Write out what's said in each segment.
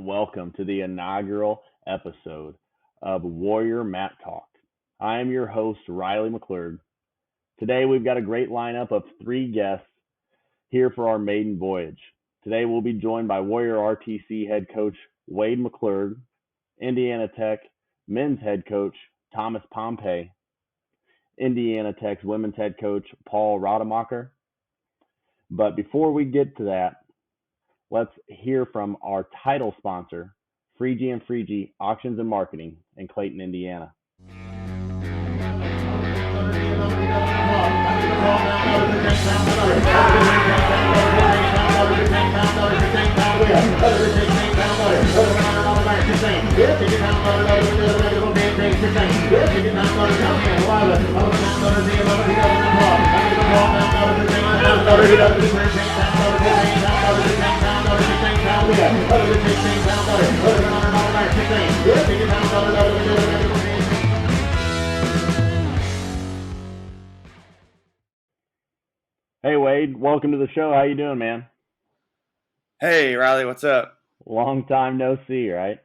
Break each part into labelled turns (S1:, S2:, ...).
S1: and welcome to the inaugural episode of Warrior Mat Talk. I am your host, Riley McClurg. Today we've got a great lineup of three guests here for our maiden voyage. Today we'll be joined by Warrior RTC head coach Wade McClurg, Indiana Tech men's head coach Thomas Pompei, Indiana Tech's women's head coach Paul Rademacher. But before we get to that, let's hear from our title sponsor, Freegee Auctions and Marketing in Clayton, Indiana. Hey Wade, welcome to the show. How you doing, man?
S2: Hey Riley, what's up?
S1: Long time no see, right?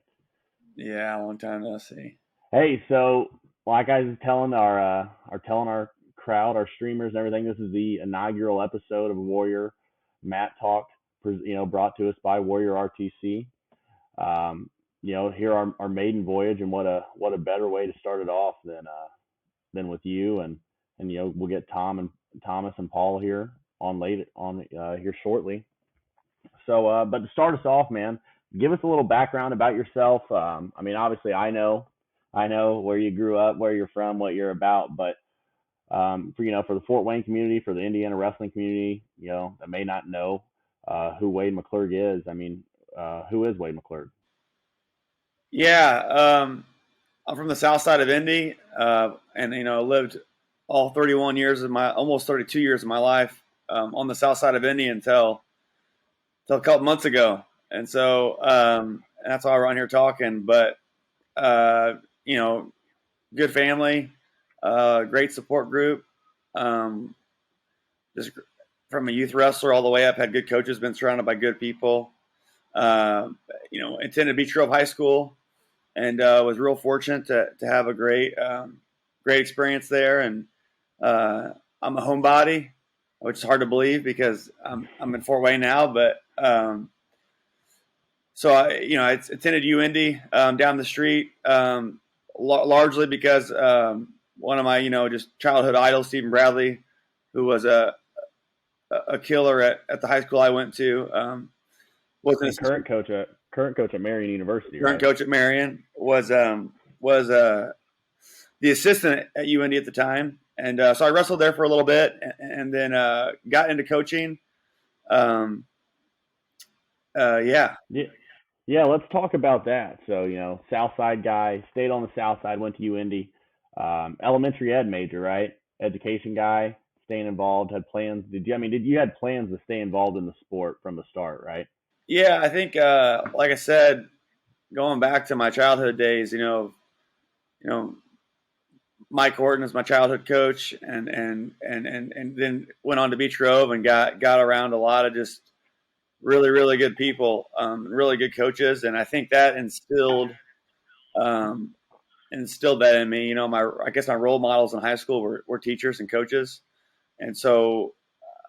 S2: Yeah, long time no see.
S1: Hey, so like I was telling our crowd, our streamers and everything, this is the inaugural episode of Warrior Mat Talk, brought to us by Warrior RTC. Here our maiden voyage, and what a better way to start it off than with you, and we'll get Thomas and Paul here here shortly. So, but to start us off, man, give us a little background about yourself. Obviously, I know where you grew up, where you're from, what you're about, but for the Fort Wayne community, for the Indiana wrestling community, that may not know who Wade McClurg is. Who is Wade McClurg?
S2: Yeah, I'm from the south side of Indy, and lived all 31 years of almost 32 years of my life on the south side of Indy until a couple months ago, and so and that's why we're on here talking. But good family, great support group. Just from a youth wrestler all the way up, had good coaches, been surrounded by good people. Attended Beach Grove High School, and was real fortunate to have a great experience there. And I'm a homebody, which is hard to believe because I'm in Fort Wayne now. But so I attended UIndy down the street, largely because one of my just childhood idols, Stephen Bradley, who was a killer at the high school I went to. Was
S1: the current coach at Marian University.
S2: Current coach at Marian was the assistant at UIndy at the time, and so I wrestled there for a little bit, and then got into coaching.
S1: Yeah, let's talk about that. So South Side guy, stayed on the South Side, went to UIndy, elementary ed major, right? Education guy, staying involved, had plans. Did you had plans to stay involved in the sport from the start, right?
S2: Yeah, I think, like I said, going back to my childhood days, Mike Horton is my childhood coach, and then went on to Beach Grove and got around a lot of just really, really good people, really good coaches, and I think that instilled that in me. I guess my role models in high school were teachers and coaches, and so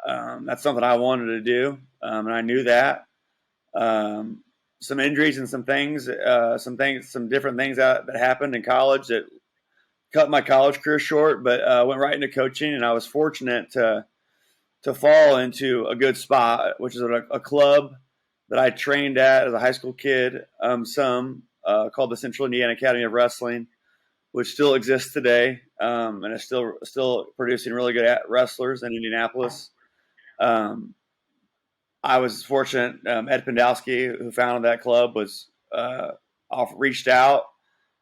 S2: that's something I wanted to do, and I knew that. Some injuries and some different things that happened in college that cut my college career short, but went right into coaching, and I was fortunate to fall into a good spot, which is a club that I trained at as a high school kid, called the Central Indiana Academy of Wrestling, which still exists today, and is still producing really good wrestlers in Indianapolis. I was fortunate. Ed Pendowski, who founded that club, reached out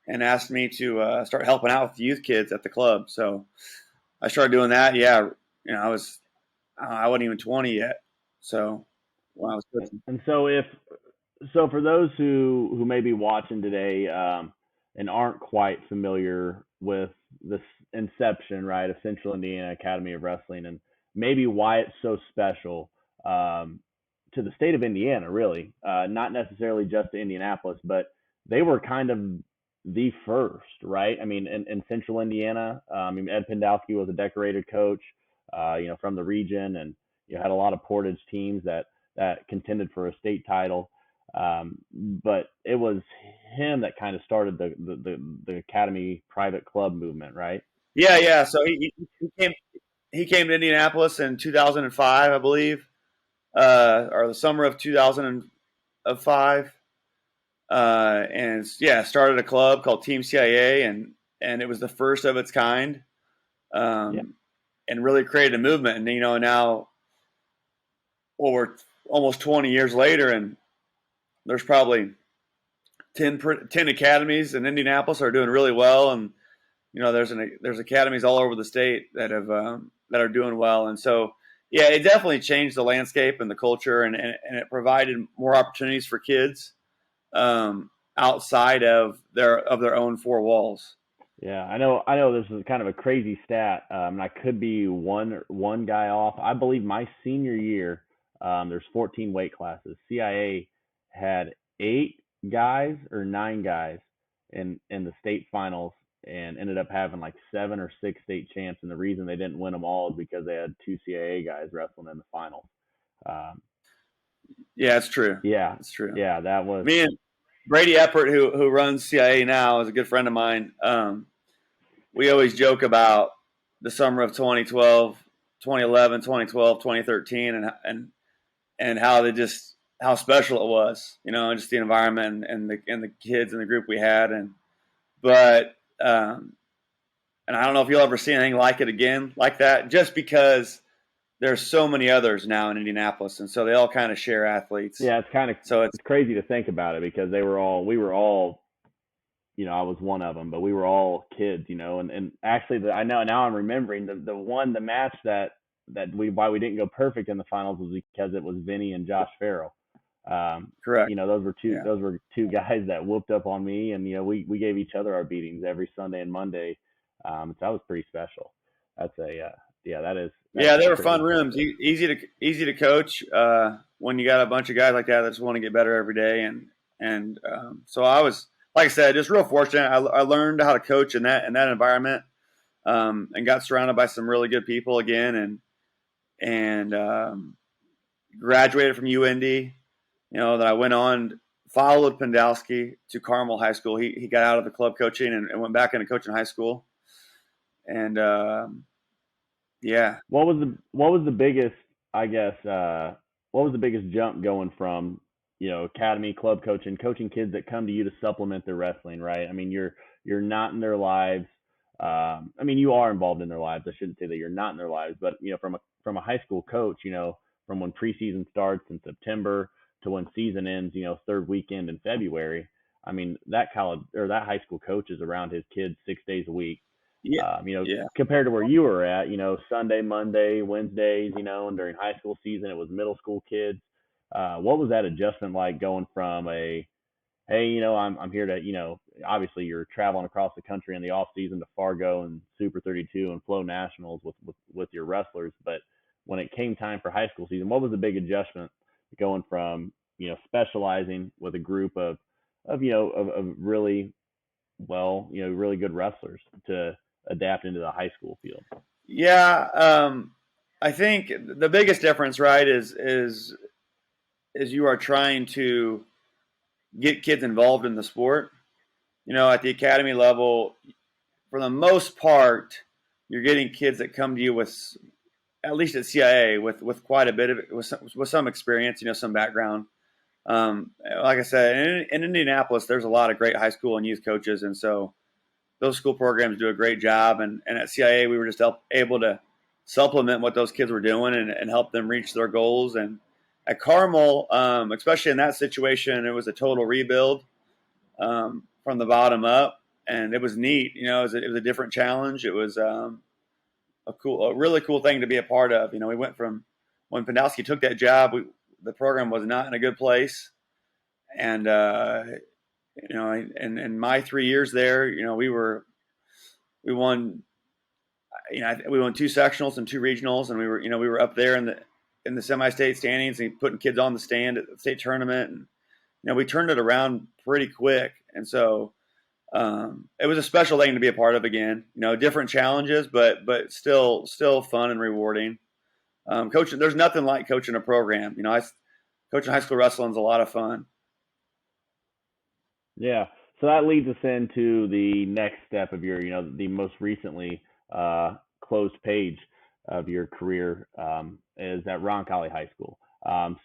S2: and asked me to start helping out with youth kids at the club. So I started doing that. Yeah, I wasn't even 20 yet. So when I was coaching.
S1: And so for those who may be watching today and aren't quite familiar with this inception, right, of Central Indiana Academy of Wrestling, and maybe why it's so special. to the state of Indiana, really, not necessarily just to Indianapolis, but they were kind of the first, right? I mean, in Central Indiana, I mean, Ed Pendowski was a decorated coach, from the region, and had a lot of Portage teams that contended for a state title. But it was him that kind of started the academy private club movement, right?
S2: Yeah, yeah. So he came to Indianapolis in 2005, I believe, or the summer of 2005, and yeah, started a club called Team CIA, and it was the first of its kind,
S1: Yeah,
S2: and really created a movement. And now, well, we're almost 20 years later, and there's probably 10 academies in Indianapolis that are doing really well, and there's academies all over the state that are doing well, and so yeah, it definitely changed the landscape and the culture, and it provided more opportunities for kids, outside of their own four walls.
S1: yeah. I know. This is kind of a crazy stat, and I could be one guy off. I believe my senior year, there's 14 weight classes. CIA had 8 guys or 9 guys in the state finals, and ended up having like 7 or 6 state champs. And the reason they didn't win them all is because they had 2 CIA guys wrestling in the finals. Um,
S2: Yeah, it's true.
S1: yeah,
S2: It's true.
S1: yeah, that was.
S2: Me and Brady Eppert, who runs CIA now, is a good friend of mine. We always joke about the summer of 2012, 2011, 2012, 2013, and how special it was, just the environment and the kids and the group we had, but and I don't know if you'll ever see anything like it again like that, just because there's so many others now in Indianapolis, and so they all kind of share athletes.
S1: Yeah,
S2: So it's
S1: it's crazy to think about it because we were all, I was one of them, but we were all kids, and actually, I know now I'm remembering the match why we didn't go perfect in the finals was because it was Vinny and Josh Farrell.
S2: correct. Yeah.
S1: Those were two guys that whooped up on me, and we gave each other our beatings every Sunday and Monday. So that was pretty special. That's yeah, that's
S2: Yeah, they were fun
S1: pretty.
S2: rooms. Easy to coach, when you got a bunch of guys like that that just want to get better every day, and so I was, like I said, just real fortunate. I learned how to coach in that environment, and got surrounded by some really good people again, and graduated from UND. That I went on, followed Pendowski to Carmel High School. He got out of the club coaching and went back into coaching high school, and yeah.
S1: What was the biggest, I guess, what was the biggest jump going from, academy club coaching kids that come to you to supplement their wrestling, right? I mean, you're not in their lives. I mean, you are involved in their lives. I shouldn't say that you're not in their lives, but from a high school coach, from when preseason starts in September to when season ends, third weekend in February. I mean, that college or that high school coach is around his kids 6 days a week.
S2: Yeah, yeah.
S1: Compared to where you were at, Sunday, Monday, Wednesdays, and during high school season, it was middle school kids. What was that adjustment like going from hey, I'm here to, obviously you're traveling across the country in the off season to Fargo and Super 32 and Flow Nationals with your wrestlers. But when it came time for high school season, what was the big adjustment going from, specializing with a group of really really good wrestlers to adapt into the high school field?
S2: Yeah, I think the biggest difference, right, is you are trying to get kids involved in the sport. At the academy level, for the most part, you're getting kids that come to you with, at least at CIA, with quite a bit of with some experience, some background. Like I said, in Indianapolis, there's a lot of great high school and youth coaches, and so those school programs do a great job. And at CIA, we were just able to supplement what those kids were doing and help them reach their goals. And at Carmel, especially in that situation, it was a total rebuild, from the bottom up, and it was neat. It was a different challenge. It was a really cool thing to be a part of. We went from when Pendowski took that job, the program was not in a good place, and in my 3 years there, we won. We won 2 sectionals and 2 regionals, and we were up there in the semi-state standings and putting kids on the stand at the state tournament. And, we turned it around pretty quick. And so it was a special thing to be a part of again. Different challenges, but still fun and rewarding. Coaching, there's nothing like coaching a program. Coaching high school wrestling is a lot of fun.
S1: Yeah. So that leads us into the next step of your, the most recently closed page of your career is at Roncalli High School.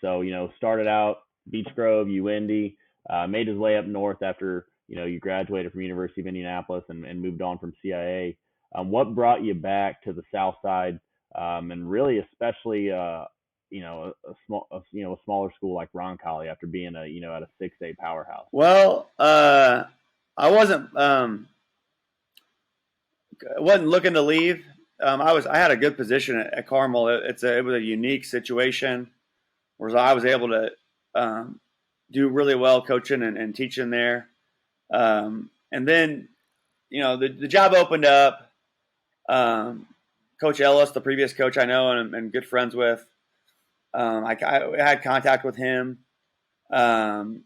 S1: So, started out Beech Grove, UIndy, made his way up north after, you graduated from University of Indianapolis and moved on from CIA. What brought you back to the South Side, and really especially, a smaller school like Roncalli after being at a 6A powerhouse?
S2: Well, I wasn't looking to leave. I had a good position at Carmel. It was a unique situation where I was able to do really well coaching and teaching there. And then, the job opened up. Coach Ellis, the previous coach I know and good friends with, I had contact with him. And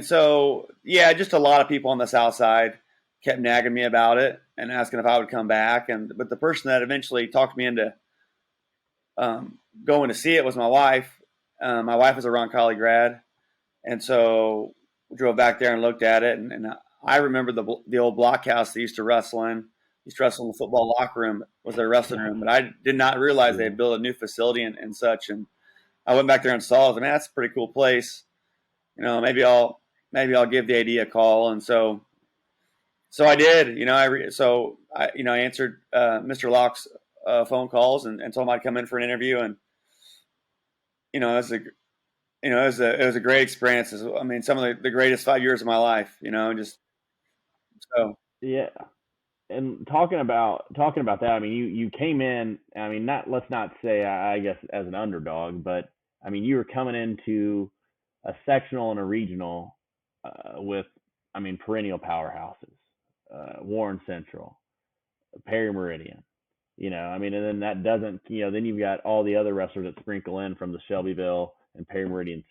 S2: so, yeah, just a lot of people on the South Side kept nagging me about it and asking if I would come back. But the person that eventually talked me into going to see it was my wife. My wife is a Roncalli grad. And so we drove back there and looked at it. And I remember the old blockhouse they used to wrestle in. Used to wrestle in the football locker room was their wrestling room. But I did not realize they had built a new facility and such. And I went back there and saw it. I was like, man, that's a pretty cool place. Maybe I'll give the AD a call. And so I did. I answered Mr. Locke's phone calls and told him I'd come in for an interview. And it was a great experience. Some of the greatest 5 years of my life. Just so.
S1: Yeah. And talking about that, you came in. Let's not say I guess as an underdog, but you were coming into a sectional and a regional with perennial powerhouses, Warren Central, Perry Meridian, and then that doesn't, then you've got all the other wrestlers that sprinkle in from the Shelbyville and Perry Meridian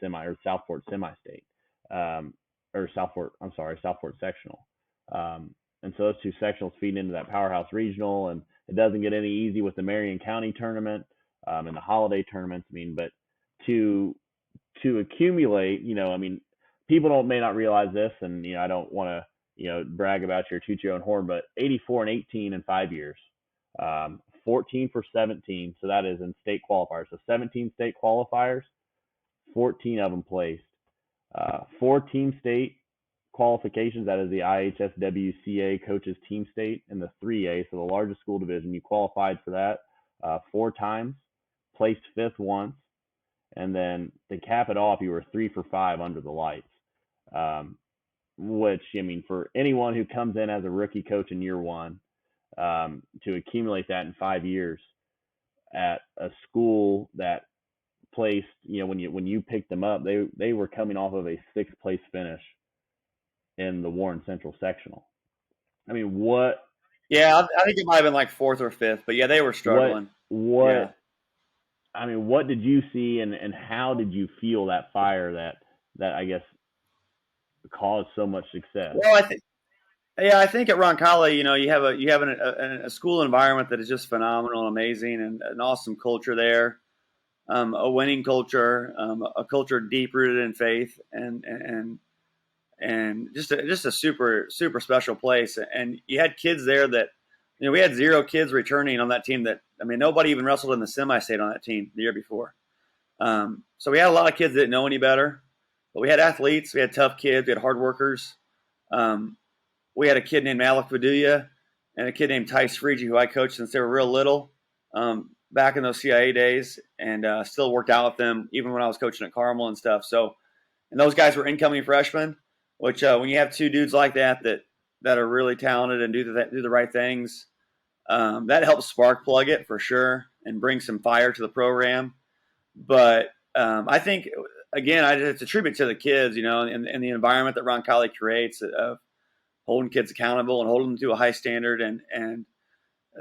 S1: Southport semi-state, Southport sectional. And so those two sectionals feed into that powerhouse regional, and it doesn't get any easy with the Marion County tournament and the holiday tournaments. But to accumulate, people may not realize this, and I don't want to brag about you or toot your own horn, but 84 and 18 in 5 years, 14 for 17. So that is in state qualifiers. So 17 state qualifiers, 14 of them placed. 14 state qualifications, that is the IHSWCA coaches team state in the 3A, so the largest school division. You qualified for that 4 times, placed 5th once, and then to cap it off, you were 3 for 5 under the lights. Which, for anyone who comes in as a rookie coach in year one, to accumulate that in 5 years at a school that placed, when you picked them up, they were coming off of a 6th place finish in the Warren Central sectional. What?
S2: Yeah, I think it might have been like 4th or 5th, but yeah, they were struggling.
S1: What? Yeah. What did you see, and how did you feel that fire that I guess caused so much success?
S2: Well, I think at Roncalli, you have a school environment that is just phenomenal and amazing, and an awesome culture there, a winning culture, a culture deep rooted in faith, and just a super super special place. And you had kids there that, we had 0 kids returning on that team. That nobody even wrestled in the semi-state on that team the year before. So we had a lot of kids that didn't know any better, but we had athletes, we had tough kids, we had hard workers. We had a kid named Alec Vaduya and a kid named Tice Friege, who I coached since they were real little, back in those CIA days, and still worked out with them even when I was coaching at Carmel and stuff. So, and those guys were incoming freshmen, which when you have 2 dudes like that are really talented and do the right things, that helps spark plug it for sure and bring some fire to the program. But I think, again, it's a tribute to the kids, and the environment that Roncalli creates of holding kids accountable and holding them to a high standard. And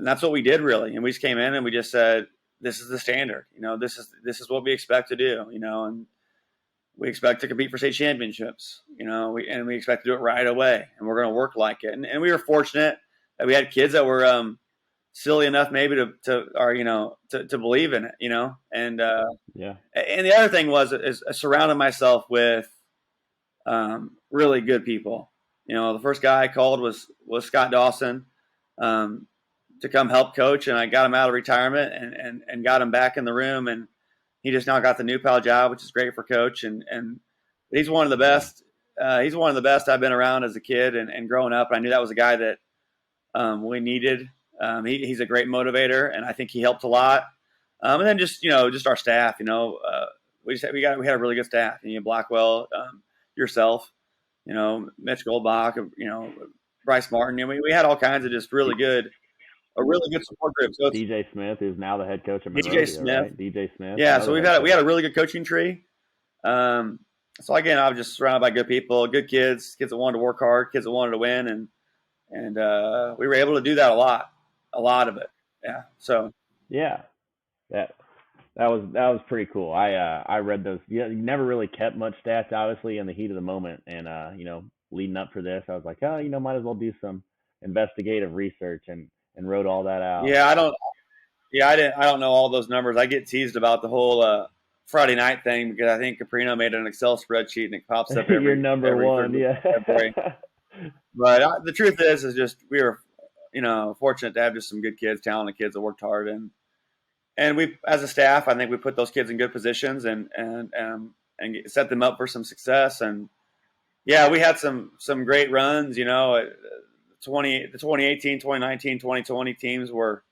S2: that's what we did, really. And we just came in and we just said, this is the standard. This is what we expect to do. And we expect to compete for state championships. We expect to do it right away, and we're going to work like it. And we were fortunate that we had kids that were silly enough maybe to believe in it. And
S1: Yeah.
S2: And the other thing is I surrounded myself with really good people. The first guy I called was Scott Dawson to come help coach, and I got him out of retirement and got him back in the room, and he just now got the New Pal job, which is great for coach, and he's one of the best. He's one of the best I've been around as a kid and growing up. I knew that was a guy that we needed. He's a great motivator, and I think he helped a lot. And then just our staff. We had a really good staff. Blackwell, yourself, Mitch Goldbach, Bryce Martin. We had all kinds of just a really good support group. So
S1: DJ Smith is now the head coach at
S2: DJ
S1: Monrovia,
S2: Smith,
S1: right? DJ Smith.
S2: Yeah, so we had a really good coaching tree. So again, I was just surrounded by good people, good kids that wanted to work hard, kids that wanted to win, and we were able to do that a lot of it. Yeah. So
S1: yeah, that was pretty cool. I read those. You never really kept much stats, obviously, in the heat of the moment, and leading up for this, I was like, might as well do some investigative research and wrote all that out.
S2: Yeah, I don't know all those numbers. I get teased about the whole Friday night thing because I think Caprino made an Excel spreadsheet and it pops up every
S1: You're number one, yeah.
S2: But the truth is just we were, fortunate to have just some good kids, talented kids that worked hard, and we, as a staff, I think we put those kids in good positions and set them up for some success. And yeah, we had some great runs. The 2018, 2019, 2020 teams we were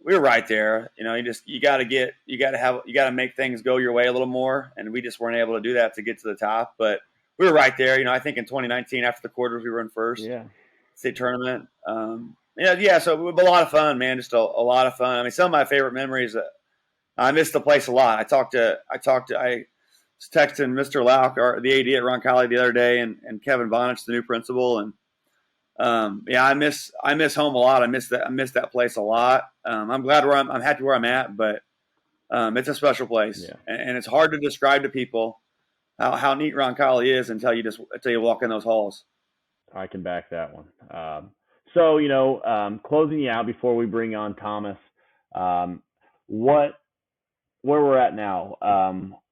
S2: right there. You got to make things go your way a little more, and we just weren't able to do that to get to the top. But we were right there. I think in 2019 after the quarters we were in first state tournament. So it was a lot of fun, man. Just a lot of fun. I mean, some of my favorite memories. I missed the place a lot. I was texting Mr. Lauk, the AD at Roncalli, the other day, and Kevin Bonich, the new principal, and I miss home a lot. I miss that place a lot. I'm glad I'm happy where I'm at, but it's a special place, and it's hard to describe to people how neat Roncalli is until you walk in those halls.
S1: I can back that one. So closing you out before we bring on Thomas, where we're at now,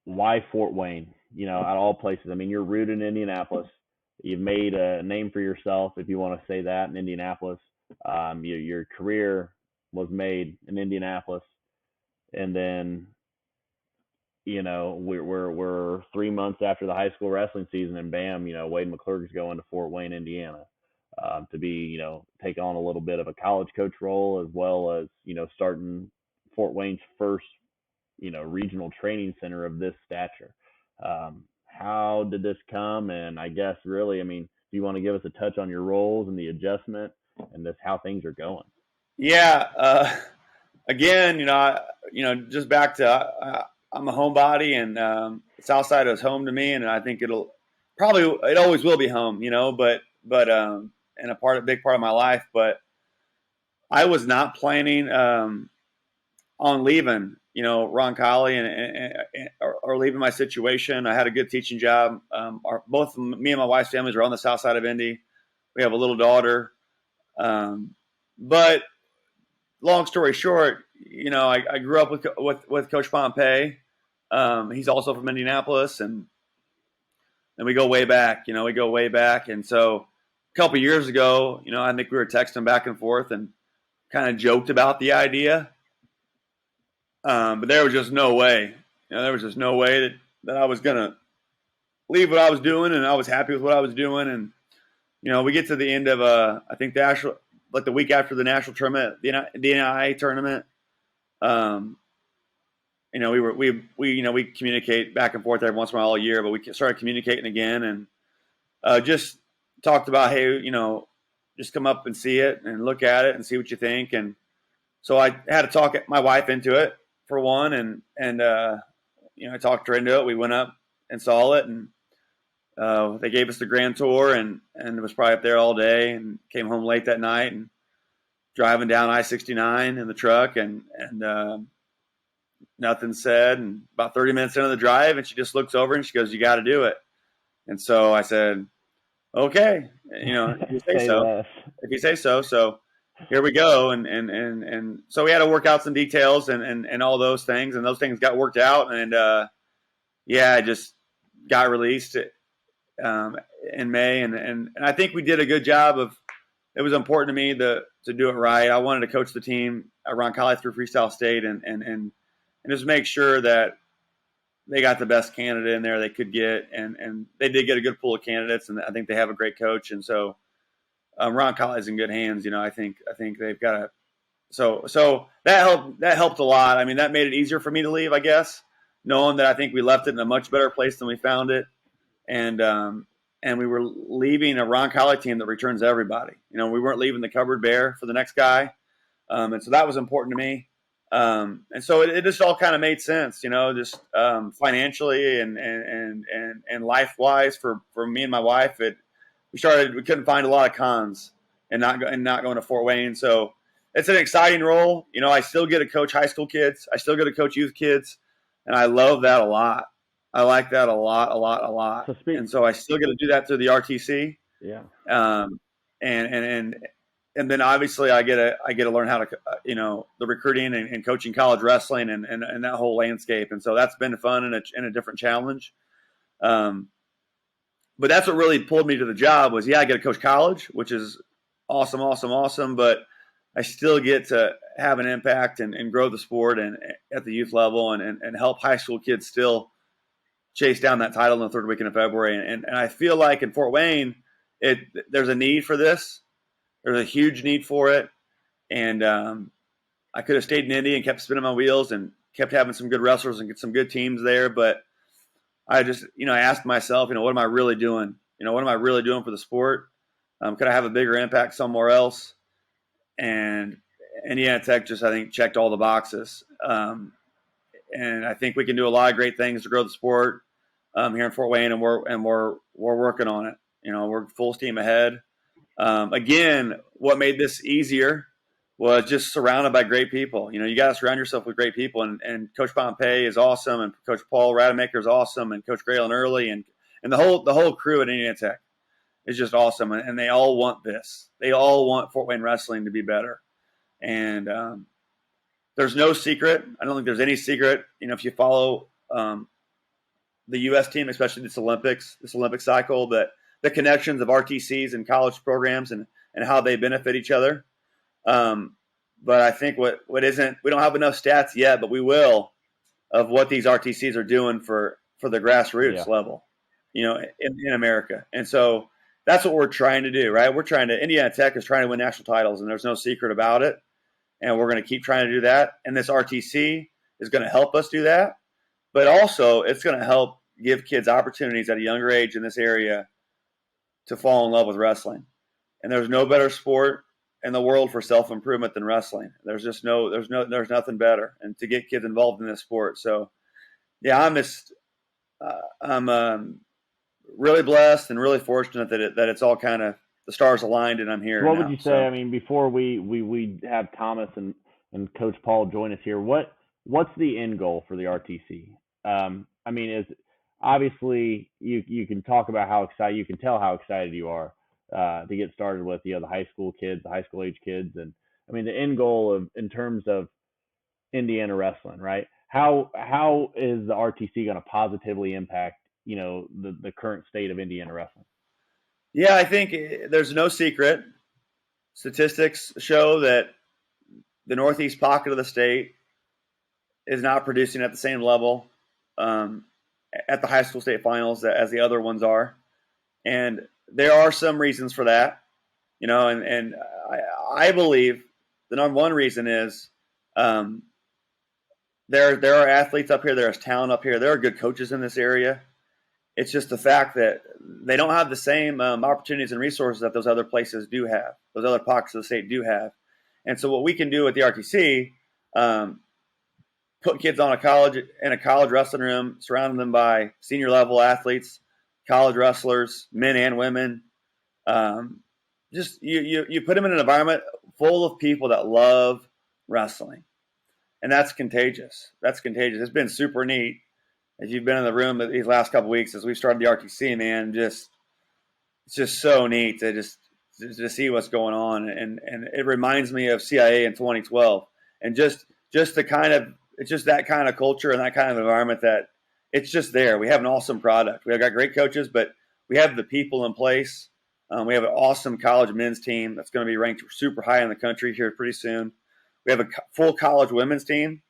S1: why Fort Wayne? At all places. I mean, you're rooted in Indianapolis. You've made a name for yourself, if you want to say that, in Indianapolis. Your career was made in Indianapolis, and then we're 3 months after the high school wrestling season, and bam, Wade McClurg's going to Fort Wayne, Indiana, to be take on a little bit of a college coach role, as well as starting Fort Wayne's first regional training center of this stature. How did this come? And I guess really, I mean, do you want to give us a touch on your roles and the adjustment and this how things are going?
S2: Yeah. Again, just back to I'm a homebody, and Southside is home to me, and I think it always will be home, but and a big part of my life. But I was not planning on leaving, Roncalli or leaving my situation. I had a good teaching job. Both me and my wife's families are on the south side of Indy. We have a little daughter. But long story short, I grew up with Coach Pompei. He's also from Indianapolis, and we go way back. And so a couple of years ago, I think we were texting back and forth and kind of joked about the idea. But there was just no way. There was just no way that I was gonna leave what I was doing, and I was happy with what I was doing. And we get to the end of I think the week after the national tournament, the NIA tournament. We communicate back and forth every once in a while all year, but we started communicating again, and just talked about, hey, just come up and see it and look at it and see what you think. And so I had to talk my wife into it for one, and I talked her into it. We went up and saw it, and they gave us the grand tour, and it was probably up there all day, and came home late that night, and driving down I-69 in the truck, and nothing said. And about 30 minutes into the drive, and she just looks over and she goes, "You got to do it." And so I said, "Okay, if you say
S1: Say
S2: so,
S1: less.
S2: if you say so." So here we go. And so we had to work out some details and all those things, and those things got worked out. And I just got released um, in May. And I think we did a good job of, it was important to me to do it right. I wanted to coach the team around college through Freestyle State and just make sure that they got the best candidate in there they could get, and they did get a good pool of candidates, and I think they have a great coach, and so Ron Colley's in good hands. I think they've got a so that helped a lot. I mean, that made it easier for me to leave, I guess, knowing that I think we left it in a much better place than we found it, and we were leaving a Ron Colley team that returns everybody. We weren't leaving the cupboard bare for the next guy, and so that was important to me. And so it just all kind of made sense, just financially and life wise for me and my wife. We couldn't find a lot of cons and not going to Fort Wayne. So it's an exciting role. I still get to coach high school kids. I still get to coach youth kids, and I love that a lot. I like that a lot, a lot, a lot. And so I still get to do that through the RTC.
S1: Yeah.
S2: And then obviously I get to learn how to, the recruiting and coaching college wrestling and that whole landscape. And so that's been fun and a different challenge. But that's what really pulled me to the job was, I get to coach college, which is awesome, awesome, awesome. But I still get to have an impact and grow the sport and at the youth level and help high school kids still chase down that title in the third weekend of February. And I feel like in Fort Wayne, there's a need for this. There's a huge need for it. And I could have stayed in Indy and kept spinning my wheels and kept having some good wrestlers and get some good teams there. But I just, I asked myself, what am I really doing? What am I really doing for the sport? Could I have a bigger impact somewhere else? And Indiana Tech just, I think, checked all the boxes. And I think we can do a lot of great things to grow the sport here in Fort Wayne, and we're working on it. We're full steam ahead. Again, what made this easier was just surrounded by great people. You got to surround yourself with great people, and Coach Pompei is awesome, and Coach Paul Rademacher is awesome, and Coach Graylin Early, and the whole crew at Indiana Tech is just awesome, and they all want this. They all want Fort Wayne wrestling to be better, and there's no secret. I don't think there's any secret. If you follow the U.S. team, especially this Olympic cycle, that the connections of RTCs and college programs and how they benefit each other. But I think what isn't, we don't have enough stats yet, but we will, of what these RTCs are doing for the grassroots level, in America. And so that's what we're trying to do, right? Indiana Tech is trying to win national titles, and there's no secret about it. And we're going to keep trying to do that. And this RTC is going to help us do that. But also it's going to help give kids opportunities at a younger age in this area to fall in love with wrestling. And there's no better sport in the world for self-improvement than wrestling. There's nothing better, and to get kids involved in this sport. So I'm really blessed and really fortunate that it's all kind of, the stars aligned and I'm here.
S1: What would you say? I mean, before we have Thomas and Coach Paul join us here, what's the end goal for the RTC? I mean, is obviously you can talk about how excited, you can tell how excited you are to get started with the high school kids, the high school age kids, and I mean the end goal in terms of Indiana wrestling, right? How is the RTC going to positively impact the current state of Indiana wrestling?
S2: Yeah, I think there's no secret. Statistics show that the northeast pocket of the state is not producing at the same level at the high school state finals as the other ones are. And there are some reasons for that, and I believe the number one reason is there are athletes up here, there's talent up here, there are good coaches in this area. It's just the fact that they don't have the same opportunities and resources that those other places do have, those other pockets of the state do have. And so what we can do at the RTC, put kids in a college wrestling room, surround them by senior level athletes, college wrestlers, men and women. Just you put them in an environment full of people that love wrestling. and that's contagious. That's contagious. It's been super neat as you've been in the room these last couple of weeks as we started the RTC. Man, just it's just so neat to see what's going on, and it reminds me of CIA in 2012, and just the kind of it's just that kind of culture and that kind of environment that it's just there. We have an awesome product. We have got great coaches, but we have the people in place. We have an awesome college men's team that's going to be ranked super high in the country here pretty soon. We have a full college women's team,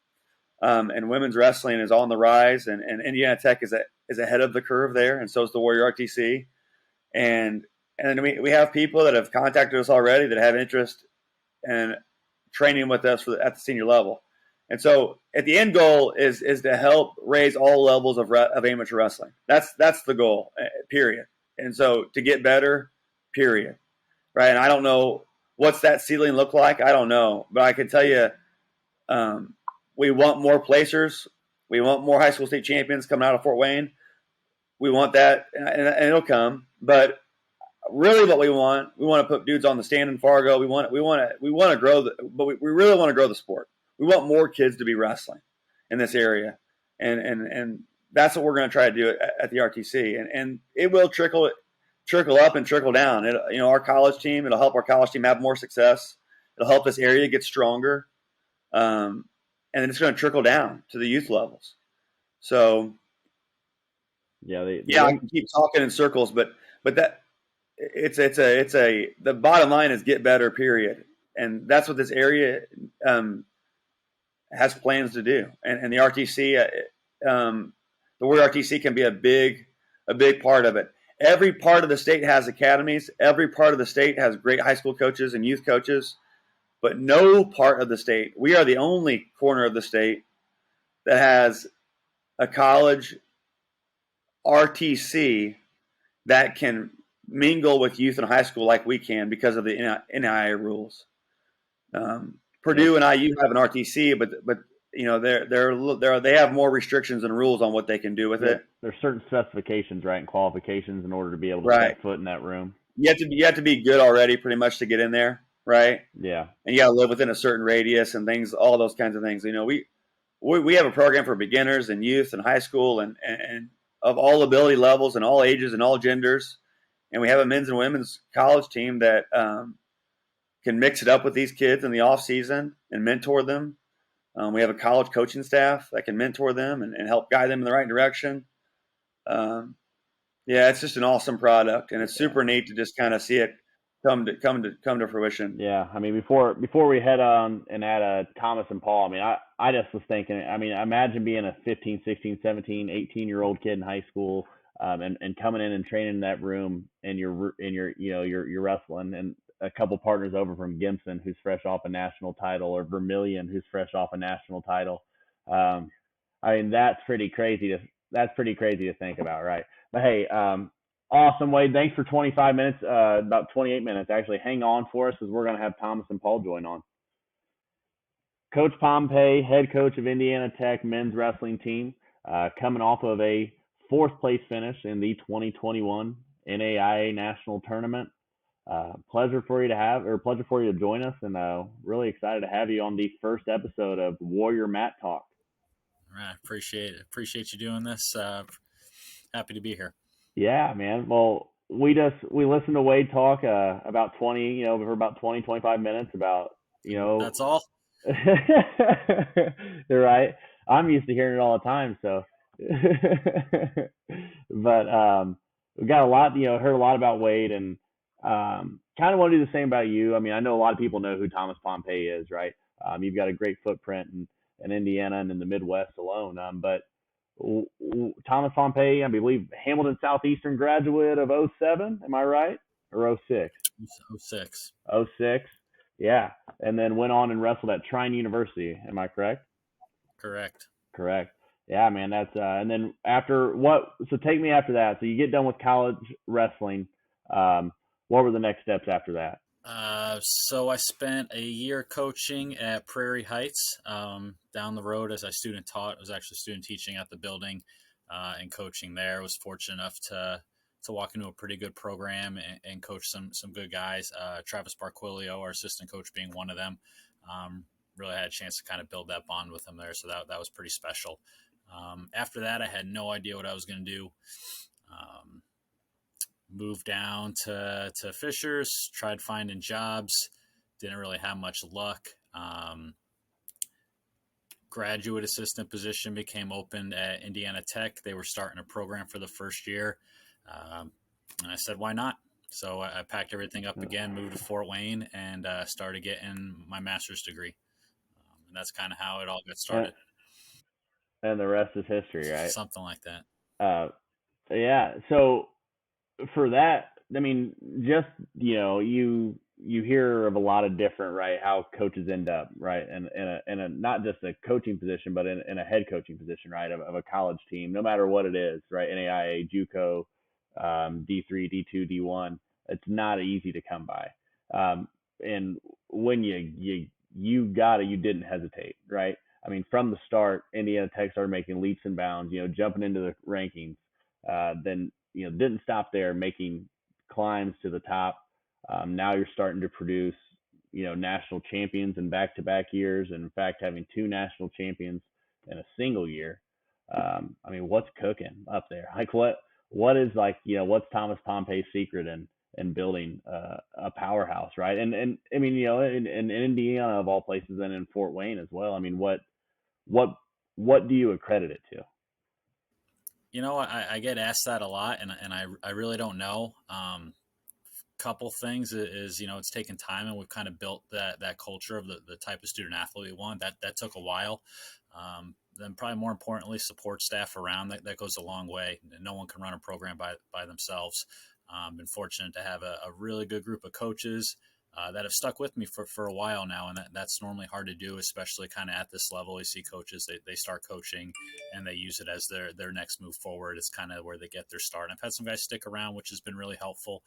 S2: and women's wrestling is on the rise. And Indiana Tech is ahead of the curve there, and so is the Warrior RTC. And then we have people that have contacted us already that have interest in training with us at the senior level. And so, at the end goal is to help raise all levels of amateur wrestling. That's the goal, period. And so, to get better, period. Right? And I don't know what's that ceiling look like. I don't know, but I can tell you, we want more placers. We want more high school state champions coming out of Fort Wayne. We want that, and it'll come. But really, what we want to put dudes on the stand in Fargo. We want to grow, but we really want to grow the sport. We want more kids to be wrestling in this area, and that's what we're going to try to do at the RTC. And it will trickle up and trickle down. Our college team. It'll help our college team have more success. It'll help this area get stronger, and then it's going to trickle down to the youth levels. So,
S1: yeah,
S2: I can keep talking in circles, but that. The bottom line is get better, period. And that's what this area has plans to do. And the RTC, the Warrior RTC can be a big part of it. Every part of the state has academies. Every part of the state has great high school coaches and youth coaches. But no part of the state, we are the only corner of the state that has a college RTC that can mingle with youth in high school like we can because of the NIA rules. Purdue and IU have an RTC, but they have more restrictions and rules on what they can do with it.
S1: There's certain specifications, right, and qualifications in order to be able to set foot in that room. You
S2: have to be good already, pretty much, to get in there, right?
S1: Yeah,
S2: and you got to live within a certain radius and things, all those kinds of things. We have a program for beginners and youth and high school and of all ability levels and all ages and all genders. And we have a men's and women's college team that can mix it up with these kids in the off season and mentor them. We have a college coaching staff that can mentor them and help guide them in the right direction. It's just an awesome product, and it's super neat to just kind of see it come to fruition.
S1: Yeah, I mean, before we head on and add Thomas and Paul, I mean, I just was thinking, I mean, imagine being a 15, 16, 17, 18-year-old kid in high school, and coming in and training in that room, and you're wrestling, and a couple partners over from Gibson who's fresh off a national title, or Vermilion who's fresh off a national title. I mean, that's pretty crazy to think about, right? But hey, awesome, Wade. Thanks for 25 minutes, about 28 minutes actually. Hang on for us, as we're going to have Thomas and Paul join on. Coach Pompei, head coach of Indiana Tech men's wrestling team, coming off of a fourth place finish in the 2021 NAIA National Tournament. Pleasure for you to join us, and really excited to have you on the first episode of Warrior Mat Talk.
S3: All right, appreciate it. Appreciate you doing this. Happy to be here.
S1: Yeah, man. Well, we listened to Wade talk about 25 minutes about,
S3: That's all.
S1: You're right. I'm used to hearing it all the time, so but we got a lot, heard a lot about Wade, and kind of want to do the same about you. I mean, I know a lot of people know who Thomas Pompei is, right? You've got a great footprint in Indiana and in the Midwest alone. But Thomas Pompei, I believe Hamilton Southeastern graduate of 07, am I right? Or 06?
S3: 06.
S1: 06, yeah. And then went on and wrestled at Trine University, am I correct?
S3: Correct.
S1: Yeah, man, that's and then so take me after that. So you get done with college wrestling. What were the next steps after that?
S3: So I spent a year coaching at Prairie Heights, down the road as I student taught. I was actually student teaching at the building, and coaching there. I was fortunate enough to walk into a pretty good program and coach some good guys. Travis Barquillo, our assistant coach, being one of them. really had a chance to kind of build that bond with him there. So that was pretty special. After that, I had no idea what I was going to do. Moved down to Fishers, tried finding jobs, didn't really have much luck. Graduate assistant position became open at Indiana Tech. They were starting a program for the first year. And I said, why not? So I packed everything up again, moved to Fort Wayne, and started getting my master's degree. And that's kind of how it all got started.
S1: And the rest is history, right?
S3: Something like that.
S1: Yeah. So for that, I mean, just you hear of a lot of different, right, how coaches end up, right, and in a not just a coaching position, but in a head coaching position, right, of a college team, no matter what it is, right, NAIA, JUCO, D3, D2, D1, it's not easy to come by. And when you didn't hesitate, right? I mean, from the start, Indiana Tech started making leaps and bounds, jumping into the rankings. Then didn't stop there, making climbs to the top. Now you're starting to produce, national champions in back-to-back years, and in fact, having two national champions in a single year. I mean, what's cooking up there? Like, what is, like, what's Thomas Pompei's secret in building a powerhouse, right? And I mean, in Indiana of all places, and in Fort Wayne as well. I mean, what do you accredit it to?
S3: I get asked that a lot, and I really don't know. Couple things is it's taken time, and we've kind of built that culture of the type of student athlete we want. That took a while. Then probably more importantly, support staff around that goes a long way. No one can run a program by themselves. Been fortunate to have a really good group of coaches that have stuck with me for a while now, and that's normally hard to do, especially kind of at this level. You see coaches, they start coaching and they use it as their next move forward. It's kind of where they get their start. And I've had some guys stick around, which has been really helpful.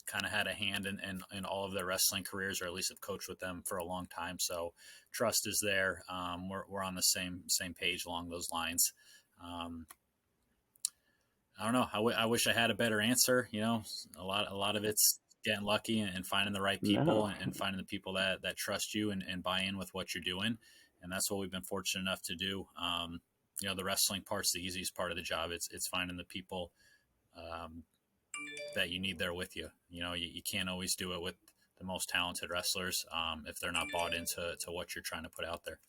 S3: Kind of had a hand in all of their wrestling careers, or at least have coached with them for a long time. So trust is there. We're on the same page along those lines. I don't know. I wish I had a better answer. A lot of it's getting lucky and finding the right people,
S1: No.
S3: and finding the people that trust you and buy in with what you're doing. And that's what we've been fortunate enough to do. The wrestling part's the easiest part of the job. It's finding the people that you need there with you. You can't always do it with the most talented wrestlers if they're not bought into what you're trying to put out there.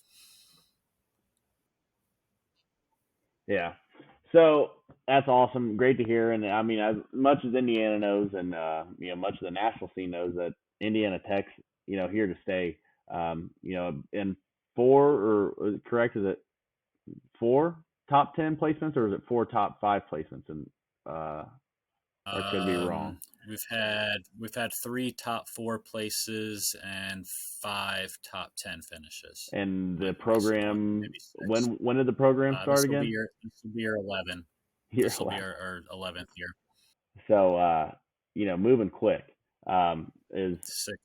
S1: Yeah. So that's awesome. Great to hear. And I mean, as much as Indiana knows, and much of the national scene knows, that Indiana Tech's here to stay. In four, or correct, is it four top 10 placements, or is it four top 5 placements? And I could be wrong.
S3: We've had 3 top 4 places and 5 top 10 finishes.
S1: And the program, when did the program start again?
S3: This will be our 11.
S1: This
S3: will be our 11th year.
S1: So moving quick. Is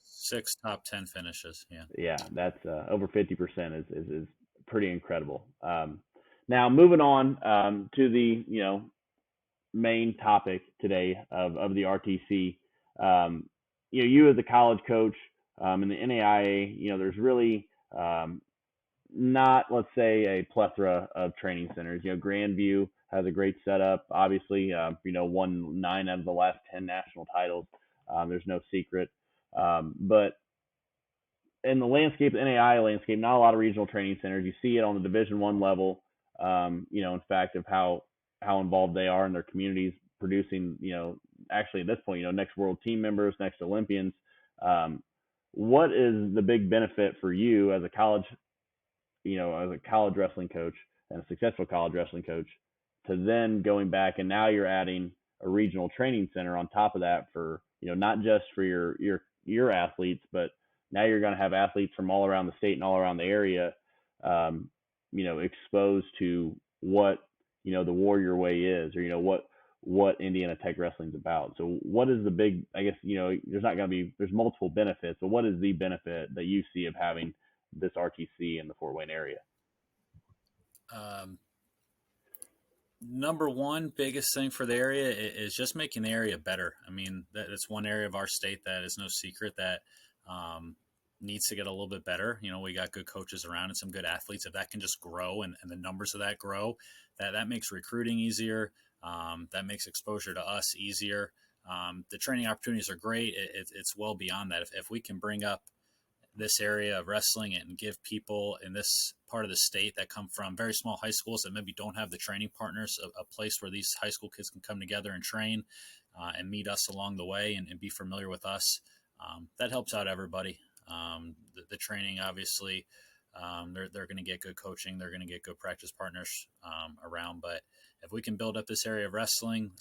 S3: 6 top 10 finishes.
S1: Yeah, that's over 50% is pretty incredible. Now moving on to the main topic today of the RTC. You as a college coach in the NAIA, there's really not, let's say, a plethora of training centers. Grandview has a great setup. Obviously, won 9 out of the last 10 national titles. There's no secret. But in the landscape, the NAIA landscape, not a lot of regional training centers. You see it on the Division I level. In fact, of how involved they are in their communities, producing, actually at this point, next world team members, next Olympians. What is the big benefit for you as a college wrestling coach and a successful college wrestling coach, to then going back and now you're adding a regional training center on top of that for, not just for your athletes, but now you're going to have athletes from all around the state and all around the area, exposed to what, the Warrior Way is, or, what Indiana Tech wrestling's about. So what is the big, I guess, there's multiple benefits, but what is the benefit that you see of having this RTC in the Fort Wayne area?
S3: Number one biggest thing for the area is just making the area better. I mean, that's one area of our state that is no secret that needs to get a little bit better. We got good coaches around and some good athletes. If that can just grow and the numbers of that grow, that makes recruiting easier. That makes exposure to us easier. The training opportunities are great. It's well beyond that. If we can bring up this area of wrestling and give people in this part of the state that come from very small high schools that maybe don't have the training partners, a place where these high school kids can come together and train and meet us along the way and be familiar with us. That helps out everybody. The training, obviously, they're going to get good coaching. They're going to get good practice partners around. But if we can build up this area of wrestling,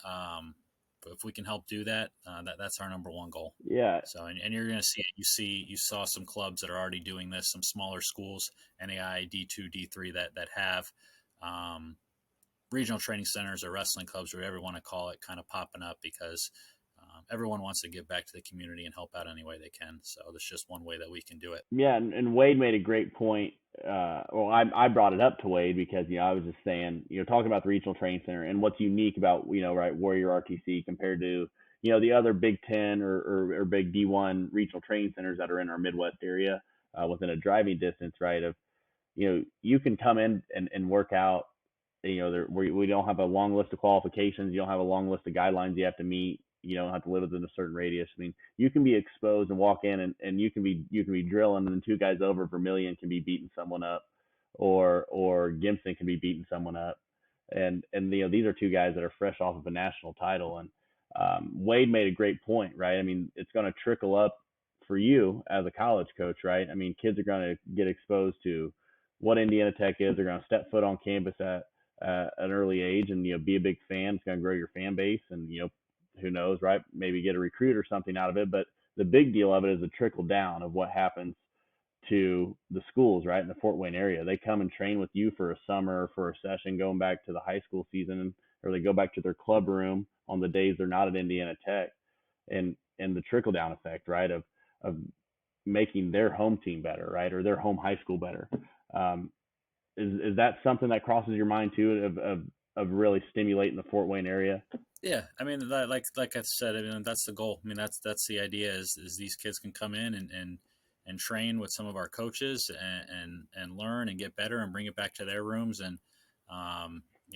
S3: if we can help do that, that's our number one goal.
S1: Yeah.
S3: So, and you're going to see you saw some clubs that are already doing this, some smaller schools, NAI, D2, D3 that have regional training centers or wrestling clubs, or whatever you want to call it, kind of popping up because everyone wants to give back to the community and help out any way they can. So that's just one way that we can do it.
S1: Yeah, and Wade made a great point. I brought it up to Wade because I was just saying, talking about the regional training center and what's unique about right, Warrior RTC compared to the other Big 10 or Big D1 regional training centers that are in our Midwest area within a driving distance, right? Of you can come in and work out. We don't have a long list of qualifications. You don't have a long list of guidelines you have to meet. You don't have to live within a certain radius. I mean, you can be exposed and walk in and you can be drilling, and then two guys over, Vermillion can be beating someone up, or Gibson can be beating someone up, and these are two guys that are fresh off of a national title. And Wade made a great point, right? I mean, it's going to trickle up for you as a college coach, right? I mean, kids are going to get exposed to what Indiana Tech is. They're going to step foot on campus at an early age, and be a big fan. It's going to grow your fan base, and who knows, right? Maybe get a recruit or something out of it. But the big deal of it is the trickle down of what happens to the schools, right, in the Fort Wayne area. They come and train with you for a summer or for a session going back to the high school season, or they go back to their club room on the days they're not at Indiana Tech. And the trickle down effect, right, of making their home team better, right, or their home high school better. Is that something that crosses your mind too, of really stimulating the Fort Wayne area?
S3: Yeah, I mean, like I said, I mean, that's the goal. I mean, that's the idea is these kids can come in and train with some of our coaches and learn and get better and bring it back to their rooms. And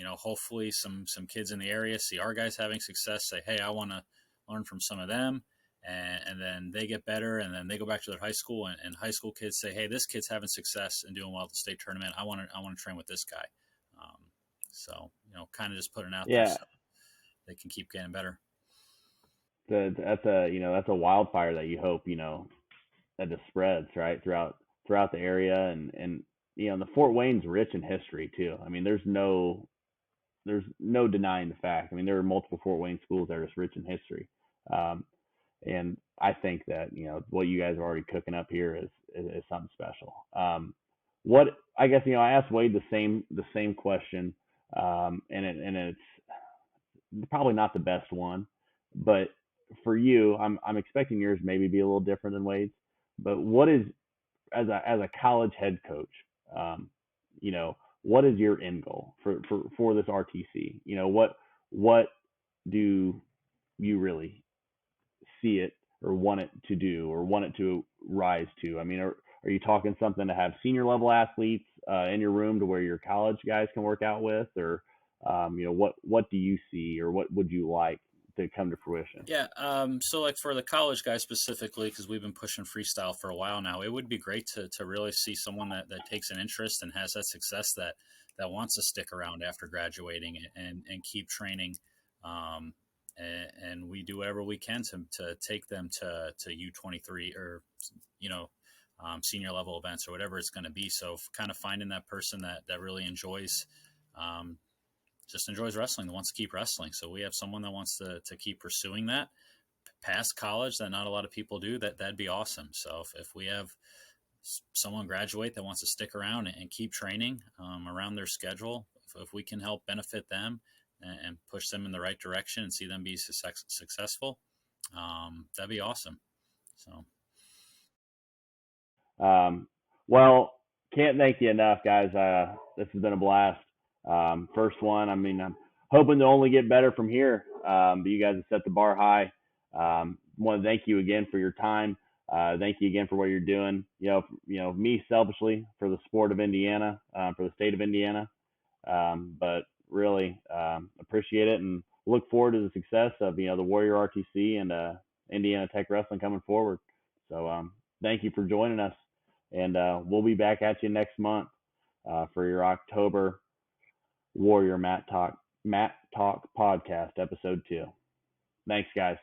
S3: hopefully some kids in the area see our guys having success, say, hey, I want to learn from some of them. And then they get better, and then they go back to their high school, and high school kids say, hey, this kid's having success and doing well at the state tournament. I want to train with this guy. So kind of just putting out there so they can keep getting better.
S1: That's a wildfire that you hope that just spreads right throughout the area, and the Fort Wayne's rich in history too. I mean, there's no denying the fact. I mean, there are multiple Fort Wayne schools that are just rich in history. And I think that what you guys are already cooking up here is something special. What I guess I asked Wade the same question, and it's probably not the best one, but for you, I'm expecting yours maybe be a little different than Wade's. But what is as a college head coach, what is your end goal for this RTC? What do you really see it or want it to do or want it to rise to? I mean, are you talking something to have senior level athletes in your room to where your college guys can work out with, or what do you see, or what would you like to come to fruition?
S3: Yeah. So like for the college guys specifically, because we've been pushing freestyle for a while now, it would be great to really see someone that takes an interest and has that success that wants to stick around after graduating and keep training. And we do whatever we can to take them to U23 or, senior level events or whatever it's going to be. So kind of finding that person that really enjoys, just enjoys wrestling, that wants to keep wrestling. So we have someone that wants to keep pursuing that past college that not a lot of people do, that'd be awesome. So if we have someone graduate that wants to stick around and keep training around their schedule, if we can help benefit them and push them in the right direction and see them be successful, that'd be awesome. So.
S1: Well, can't thank you enough, guys. This has been a blast. First one. I mean, I'm hoping to only get better from here. But you guys have set the bar high. Want to thank you again for your time. Thank you again for what you're doing. Me selfishly for the sport of Indiana, for the state of Indiana, but really appreciate it and look forward to the success of the Warrior RTC and Indiana Tech Wrestling coming forward. So thank you for joining us, and we'll be back at you next month for your October Warrior Matt Talk podcast episode 2. Thanks, guys.